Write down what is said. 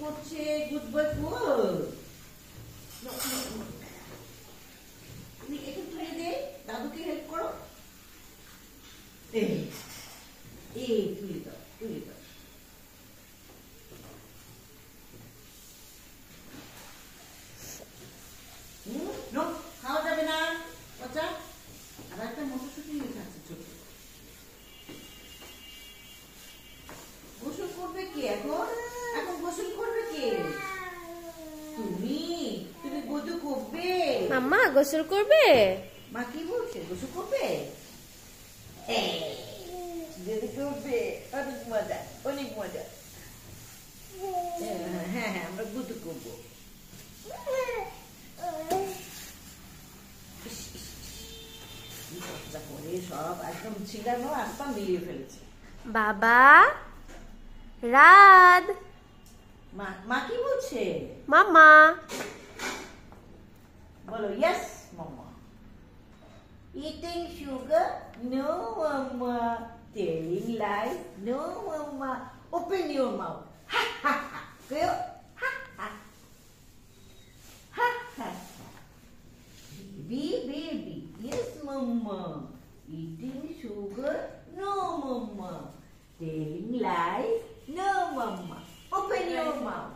করছে good boy good তুমি একটু তুলে দে দাদুকে হেল্প করো এই তুলে দাও নো খাওয়া যাবে না বাচ্চা আর একটা মটরশুঁটি লেখা আছে ছোট গোসল করবে কে এখন গোসল করবে কে তুমি গোসল করবে মাম্মা গোসল করবে মা কি বলছে গোসল করবে করবে অনেক মজা হ্যাঁ আমরা গোসল করবো সব একদম ছিলানো একদম মিলিয়ে ফেলেছে বাবা রাত মা কি বলছে মাম্মা বলো yes mamma eating sugar no mama telling lies no mama open your mouth ha ha ha go ha ha ha ha baby yes mama eating sugar no mama telling lies no mama open your mouth